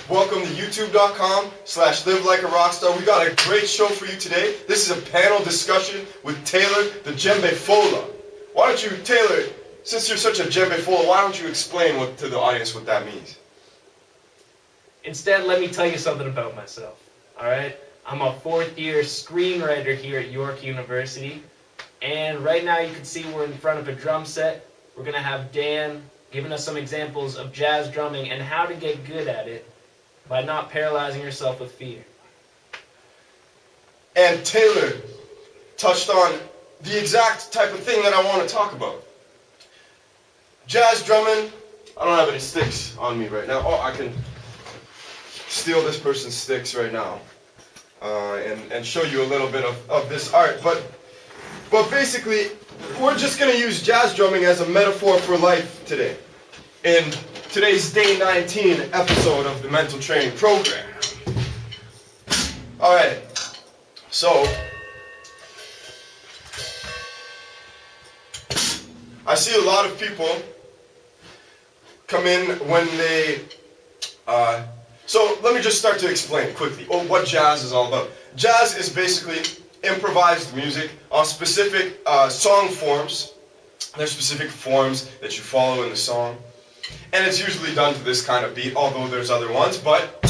Welcome to youtube.com/livelikearockstar. We got a great show for you today. This is a panel discussion with Taylor, the Djembe Fola. Why don't you, Taylor, since you're such a Djembe Fola, why don't you explain to the audience what that means? Instead, let me tell you something about myself, alright? I'm a fourth-year screenwriter here at York University, and right now you can see we're in front of a drum set. We're going to have Dan giving us some examples of jazz drumming and how to get good at it by not paralyzing yourself with fear. And Taylor touched on the exact type of thing that I want to talk about. Jazz drumming. I don't have any sticks on me right now. Oh, I can steal this person's sticks right now and show you a little bit of this art. But basically, we're just going to use jazz drumming as a metaphor for life today, in today's Day 19 episode of the Mental Training Program. Alright, so I see a lot of people come in when they so let me just start to explain quickly what jazz is all about. Jazz is basically improvised music on specific song forms. There's specific forms that you follow in the song, and it's usually done to this kind of beat, although there's other ones, but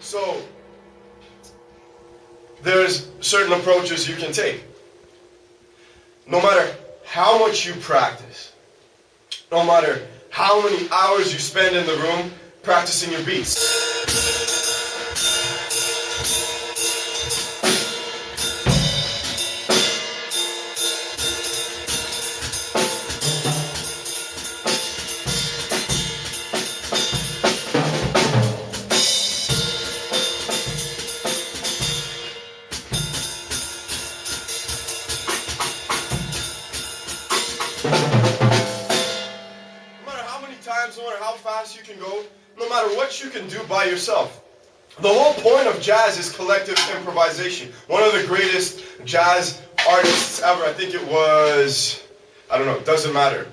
so there's certain approaches you can take. No matter how much you practice, no matter how many hours you spend in the room practicing your beats. No matter how fast you can go, no matter what you can do by yourself. The whole point of jazz is collective improvisation. One of the greatest jazz artists ever, I think it was, I don't know, it doesn't matter,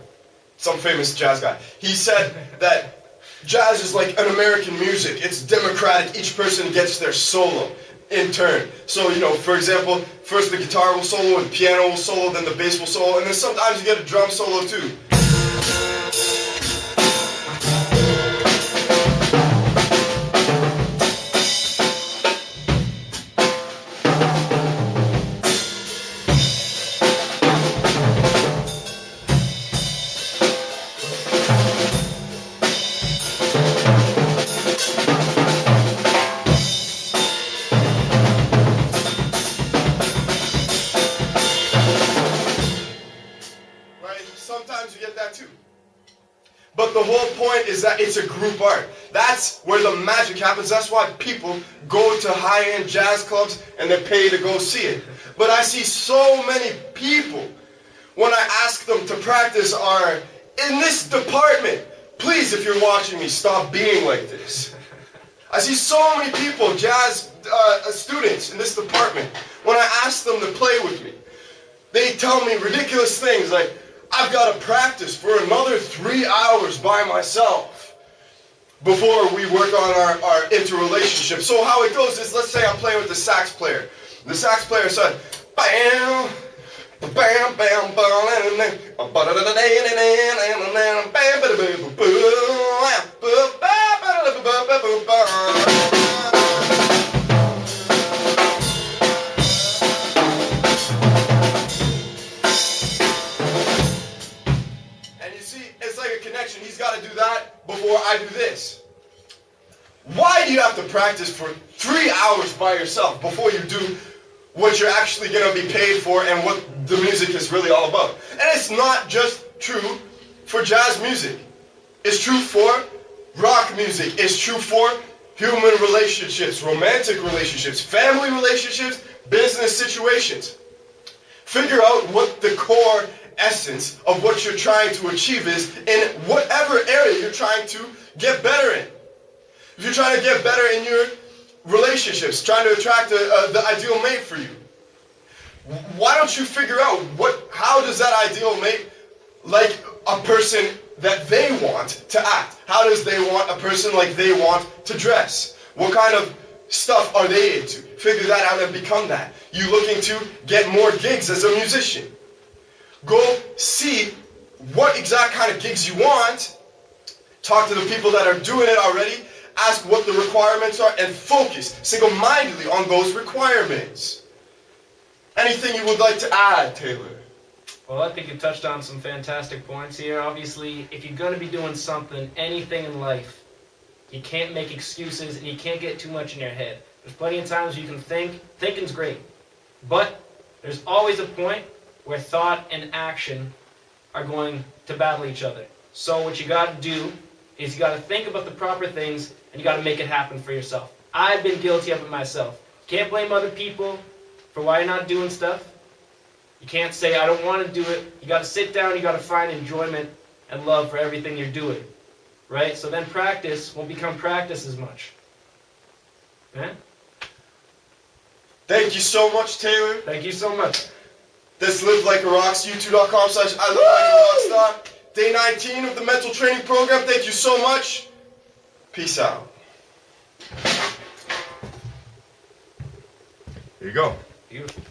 some famous jazz guy. He said that jazz is like an American music. It's democratic. Each person gets their solo in turn. So, for example, first the guitar will solo, and the piano will solo, then the bass will solo, and then sometimes you get a drum solo too. Sometimes you get that too. But the whole point is that it's a group art. That's where the magic happens. That's why people go to high-end jazz clubs and they pay to go see it. But I see so many people, when I ask them to practice, are in this department. Please, if you're watching me, stop being like this. I see so many people, jazz students in this department, when I ask them to play with me, they tell me ridiculous things like, I've got to practice for another 3 hours by myself before we work on our interrelationship. So how it goes is, let's say I'm playing with the sax player. The sax player said, bam, bam, bam, he's got to do that before I do this. Why do you have to practice for 3 hours by yourself before you do what you're actually going to be paid for and what the music is really all about? And it's not just true for jazz music. It's true for rock music. It's true for human relationships, romantic relationships, family relationships, business situations. Figure out what the core essence of what you're trying to achieve is in whatever area you're trying to get better in. If you're trying to get better in your relationships, trying to attract the ideal mate for you, Why don't you figure out how does that ideal make like a person that they want to act? How does they want a person like they want to dress? What kind of stuff are they into? Figure that out and become that. You looking to get more gigs as a musician? Go see what exact kind of gigs you want. Talk to the people that are doing it already. Ask what the requirements are and focus single-mindedly on those requirements. Anything you would like to add, Taylor? Well, I think you touched on some fantastic points here. Obviously, if you're going to be doing something, anything in life, you can't make excuses and you can't get too much in your head. There's plenty of times you can think. Thinking's great. But there's always a point where thought and action are going to battle each other. So what you got to do is you got to think about the proper things and you got to make it happen for yourself. I've been guilty of it myself. Can't blame other people for why you're not doing stuff. You can't say, I don't want to do it. You got to sit down, you got to find enjoyment and love for everything you're doing. Right? So then practice won't become practice as much. Man? Thank you so much, Taylor. Thank you so much. This Live Like a Rocks, youtube.com/I Live Like a Rockstar. Day 19 of the mental training program. Thank you so much. Peace out. Here you go. Beautiful.